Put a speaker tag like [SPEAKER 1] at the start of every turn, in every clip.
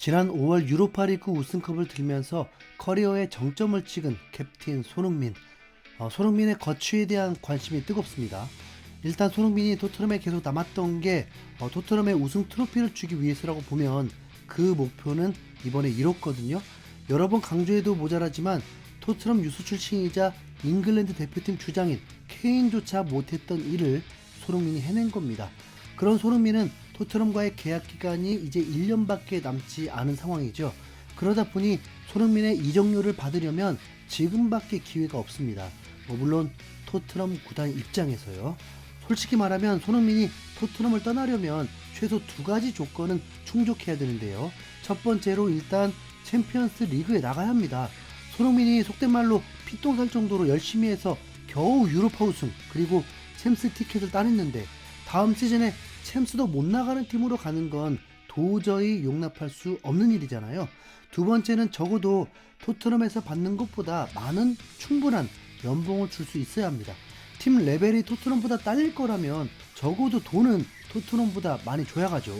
[SPEAKER 1] 지난 5월 유로파리그 우승컵을 들면서 커리어의 정점을 찍은 캡틴 손흥민. 손흥민의 거취에 대한 관심이 뜨겁습니다. 일단 손흥민이 토트넘에 계속 남았던 게 토트넘의 우승 트로피를 주기 위해서라고 보면 그 목표는 이번에 이뤘거든요. 여러 번 강조해도 모자라지만 토트넘 유소 출신이자 잉글랜드 대표팀 주장인 케인조차 못했던 일을 손흥민이 해낸 겁니다. 그런 손흥민은 토트넘과의 계약 기간이 이제 1년밖에 남지 않은 상황이죠. 그러다 보니 손흥민의 이적료를 받으려면 지금밖에 기회가 없습니다. 물론 토트넘 구단 입장에서요. 솔직히 말하면 손흥민이 토트넘을 떠나려면 최소 두 가지 조건은 충족해야 되는데요. 첫 번째로 일단 챔피언스 리그에 나가야 합니다. 손흥민이 속된 말로 피똥 살 정도로 열심히 해서 겨우 유로파 우승 그리고 챔스 티켓을 따냈는데 다음 시즌에 챔스도 못 나가는 팀으로 가는 건 도저히 용납할 수 없는 일이잖아요. 두 번째는 적어도 토트넘에서 받는 것보다 많은 충분한 연봉을 줄 수 있어야 합니다. 팀 레벨이 토트넘보다 딸릴 거라면 적어도 돈은 토트넘보다 많이 줘야 가죠.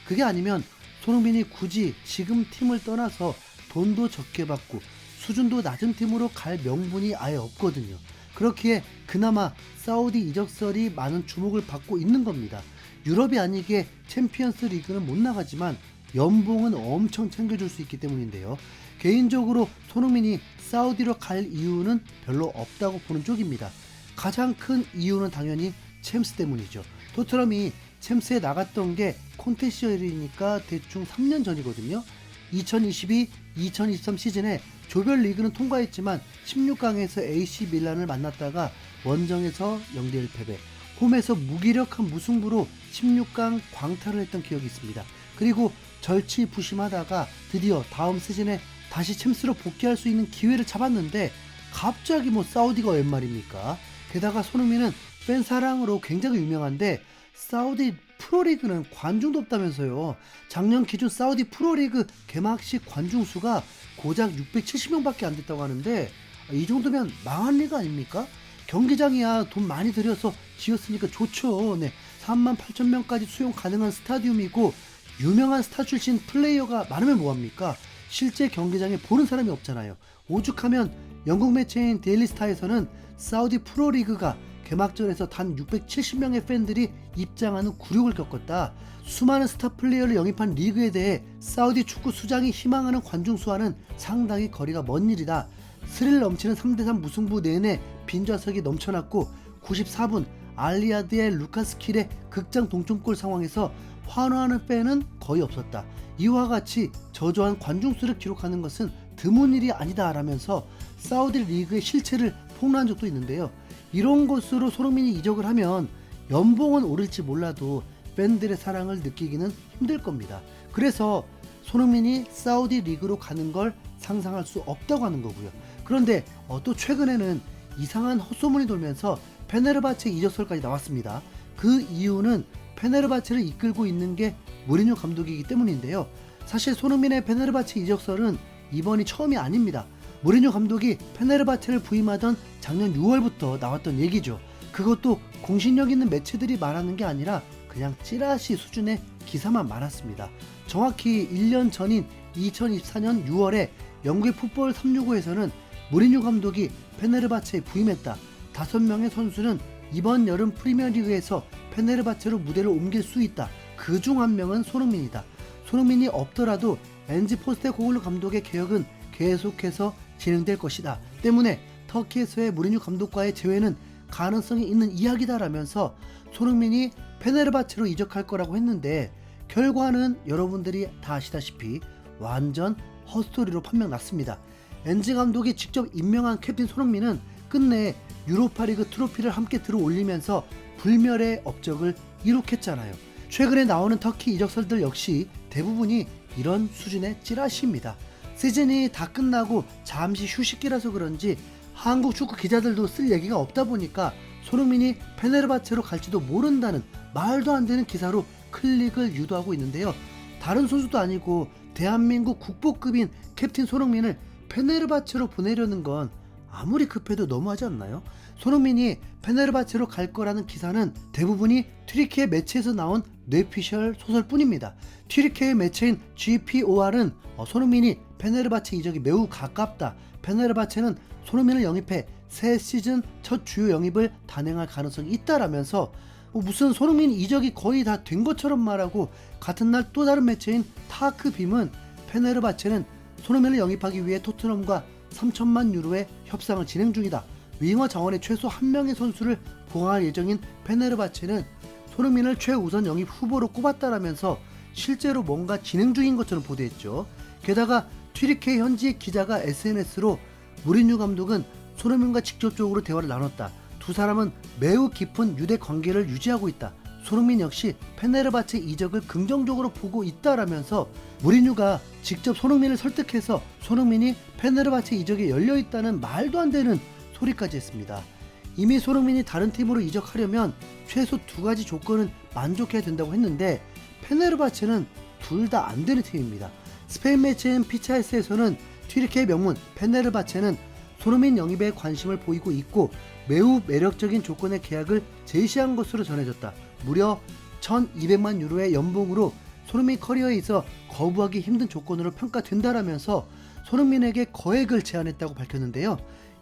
[SPEAKER 1] 그게 아니면 손흥민이 굳이 지금 팀을 떠나서 돈도 적게 받고 수준도 낮은 팀으로 갈 명분이 아예 없거든요. 그렇기에 그나마 사우디 이적설이 많은 주목을 받고 있는 겁니다. 유럽이 아니게 챔피언스 리그는 못 나가지만 연봉은 엄청 챙겨줄 수 있기 때문인데요. 개인적으로 손흥민이 사우디로 갈 이유는 별로 없다고 보는 쪽입니다. 가장 큰 이유는 당연히 챔스 때문이죠. 토트넘이 챔스에 나갔던 게 콘테 시절이니까 대충 3년 전이거든요. 2022-2023 시즌에 조별리그는 통과했지만 16강에서 AC 밀란을 만났다가 원정에서 0대1 패배, 홈에서 무기력한 무승부로 16강 광탈을 했던 기억이 있습니다. 그리고 절치부심하다가 드디어 다음 시즌에 다시 챔스로 복귀할 수 있는 기회를 잡았는데 갑자기 사우디가 웬 말입니까? 게다가 손흥민은 팬 사랑으로 굉장히 유명한데 사우디 프로리그는 관중도 없다면서요. 작년 기준 사우디 프로리그 개막식 관중 수가 고작 670명밖에 안 됐다고 하는데 이 정도면 망한 리그 아닙니까? 경기장이야 돈 많이 들여서 지었으니까 좋죠. 38,000명까지 수용 가능한 스타디움이고 유명한 스타 출신 플레이어가 많으면 뭐합니까? 실제 경기장에 보는 사람이 없잖아요. 오죽하면 영국 매체인 데일리스타에서는 사우디 프로리그가 개막전에서 단 670명의 팬들이 입장하는 굴욕을 겪었다. 수많은 스타 플레이어를 영입한 리그에 대해 사우디 축구 수장이 희망하는 관중 수와는 상당히 거리가 먼 일이다. 스릴 넘치는 3대3 무승부 내내 빈좌석이 넘쳐났고 94분 알리아드의 루카스킬의 극장 동점골 상황에서 환호하는 팬은 거의 없었다. 이와 같이 저조한 관중 수를 기록하는 것은 드문 일이 아니다 라면서 사우디 리그의 실체를 폭로한 적도 있는데요. 이런 것으로 손흥민이 이적을 하면 연봉은 오를지 몰라도 팬들의 사랑을 느끼기는 힘들 겁니다. 그래서 손흥민이 사우디 리그로 가는 걸 상상할 수 없다고 하는 거고요. 그런데 또 최근에는 이상한 헛소문이 돌면서 페네르바체 이적설까지 나왔습니다. 그 이유는 페네르바체를 이끌고 있는 게 무리뉴 감독이기 때문인데요. 사실 손흥민의 페네르바체 이적설은 이번이 처음이 아닙니다. 무리뉴 감독이 페네르바체를 부임하던 작년 6월부터 나왔던 얘기죠. 그것도 공신력 있는 매체들이 말하는 게 아니라 그냥 찌라시 수준의 기사만 많았습니다. 정확히 1년 전인 2024년 6월에 영국의 풋볼 365에서는 무리뉴 감독이 페네르바체에 부임했다. 5명의 선수는 이번 여름 프리미어리그에서 페네르바체로 무대를 옮길 수 있다. 그중 한 명은 손흥민이다. 손흥민이 없더라도 엔지 포스테코글루 감독의 개혁은 계속해서 진행될 것이다. 때문에 터키에서의 무리뉴 감독과의 재회는 가능성이 있는 이야기다라면서 손흥민이 페네르바체로 이적할 거라고 했는데 결과는 여러분들이 다 아시다시피 완전 헛소리로 판명났습니다. 엔지 감독이 직접 임명한 캡틴 손흥민은 끝내 유로파리그 트로피를 함께 들어올리면서 불멸의 업적을 이룩했잖아요. 최근에 나오는 터키 이적설들 역시 대부분이 이런 수준의 찌라시입니다. 시즌이 다 끝나고 잠시 휴식기라서 그런지 한국 축구 기자들도 쓸 얘기가 없다 보니까 손흥민이 페네르바체로 갈지도 모른다는 말도 안 되는 기사로 클릭을 유도하고 있는데요. 다른 선수도 아니고 대한민국 국보급인 캡틴 손흥민을 페네르바체로 보내려는 건 아무리 급해도 너무하지 않나요? 손흥민이 페네르바체로 갈 거라는 기사는 대부분이 튀르키예 매체에서 나온 뇌피셜 소설뿐입니다. 튀르키예 매체인 GPOR은 손흥민이 페네르바체 이적이 매우 가깝다. 페네르바체는 손흥민을 영입해 새 시즌 첫 주요 영입을 단행할 가능성이 있다라면서 무슨 손흥민 이적이 거의 다 된 것처럼 말하고, 같은 날 또 다른 매체인 타크빔은 페네르바체는 손흥민을 영입하기 위해 토트넘과 3천만 유로의 협상을 진행 중이다. 윙어 자원에 최소 한 명의 선수를 보강할 예정인 페네르바체는 손흥민을 최우선 영입 후보로 꼽았다라면서 실제로 뭔가 진행 중인 것처럼 보도했죠. 게다가 튀르키예 현지 기자가 SNS로 무리뉴 감독은 손흥민과 직접적으로 대화를 나눴다. 두 사람은 매우 깊은 유대 관계를 유지하고 있다. 손흥민 역시 페네르바체 이적을 긍정적으로 보고 있다라면서 무리뉴가 직접 손흥민을 설득해서 손흥민이 페네르바체 이적에 열려있다는 말도 안 되는 소리까지 했습니다. 이미 손흥민이 다른 팀으로 이적하려면 최소 두 가지 조건은 만족해야 된다고 했는데 페네르바체는 둘 다 안 되는 팀입니다. 스페인 매체인 피차에스에서는 튀르키예 명문 페네르바체는 손흥민 영입에 관심을 보이고 있고 매우 매력적인 조건의 계약을 제시한 것으로 전해졌다. 무려 1200만 유로의 연봉으로 손흥민 커리어에 있어 거부하기 힘든 조건으로 평가된다라면서 손흥민에게 거액을 제안했다고 밝혔는데요.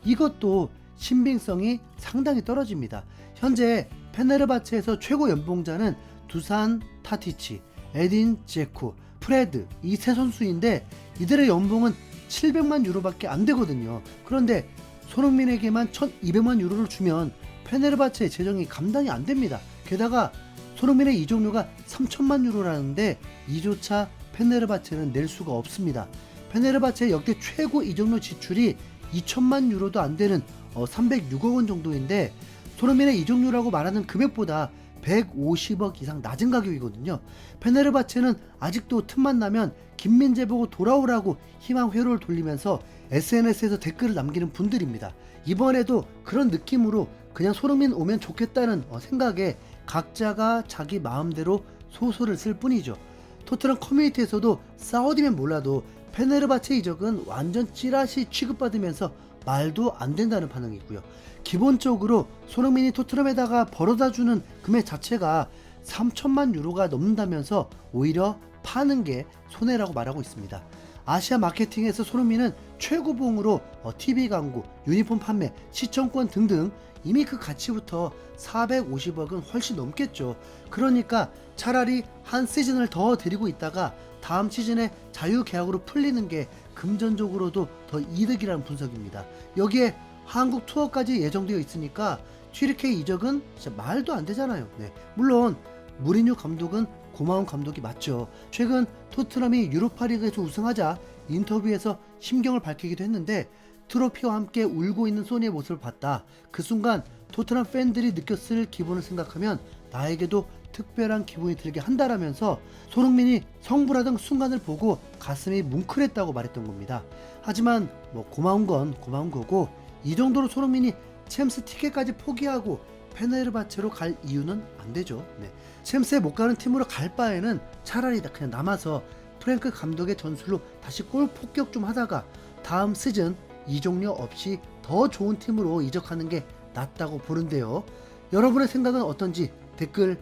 [SPEAKER 1] 이것도 신빙성이 상당히 떨어집니다. 현재 페네르바체에서 최고 연봉자는 두산 타티치, 에딘 제코, 프레드 이 세 선수인데 이들의 연봉은 700만 유로밖에 안 되거든요. 그런데 손흥민에게만 1200만 유로를 주면 페네르바체의 재정이 감당이 안 됩니다. 게다가 손흥민의 이적료가 3000만 유로라는데 이조차 페네르바체는 낼 수가 없습니다. 페네르바체의 역대 최고 이적료 지출이 2000만 유로도 안 되는 306억 원 정도인데 손흥민의 이적료라고 말하는 금액보다 150억 이상 낮은 가격이거든요. 페네르바체는 아직도 틈만 나면 김민재 보고 돌아오라고 희망 회로를 돌리면서 SNS에서 댓글을 남기는 분들입니다. 이번에도 그런 느낌으로 그냥 손흥민 오면 좋겠다는 생각에 각자가 자기 마음대로 소설을 쓸 뿐이죠. 토트넘 커뮤니티에서도 사우디면 몰라도 페네르바체 이적은 완전 찌라시 취급받으면서 말도 안 된다는 반응이고요. 기본적으로 손흥민이 토트넘에다가 벌어다주는 금액 자체가 3천만 유로가 넘는다면서 오히려 파는 게 손해라고 말하고 있습니다. 아시아 마케팅에서 손흥민은 최고봉으로 TV 광고, 유니폼 판매, 시청권 등등 이미 그 가치부터 450억은 훨씬 넘겠죠. 그러니까 차라리 한 시즌을 더 데리고 있다가 다음 시즌에 자유계약으로 풀리는 게 금전적으로도 더 이득이라는 분석입니다. 여기에 한국 투어까지 예정되어 있으니까 튀르키예 이적은 진짜 말도 안 되잖아요. 네. 물론 무리뉴 감독은 고마운 감독이 맞죠. 최근 토트넘이 유로파리그에서 우승하자 인터뷰에서 심경을 밝히기도 했는데 트로피와 함께 울고 있는 소니의 모습을 봤다. 그 순간 토트넘 팬들이 느꼈을 기분을 생각하면 나에게도 특별한 기분이 들게 한다라면서 손흥민이 성불하던 순간을 보고 가슴이 뭉클했다고 말했던 겁니다. 하지만 고마운 건 고마운 거고 이 정도로 손흥민이 챔스 티켓까지 포기하고 페네르바체로 갈 이유는 안 되죠. 네. 챔스에 못 가는 팀으로 갈 바에는 차라리 그냥 남아서 프랭크 감독의 전술로 다시 골 폭격 좀 하다가 다음 시즌 이적료 없이 더 좋은 팀으로 이적하는 게 낫다고 보는데요. 여러분의 생각은 어떤지 댓글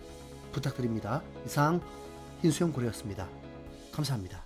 [SPEAKER 1] 부탁드립니다. 이상 흰수염 고래였습니다. 감사합니다.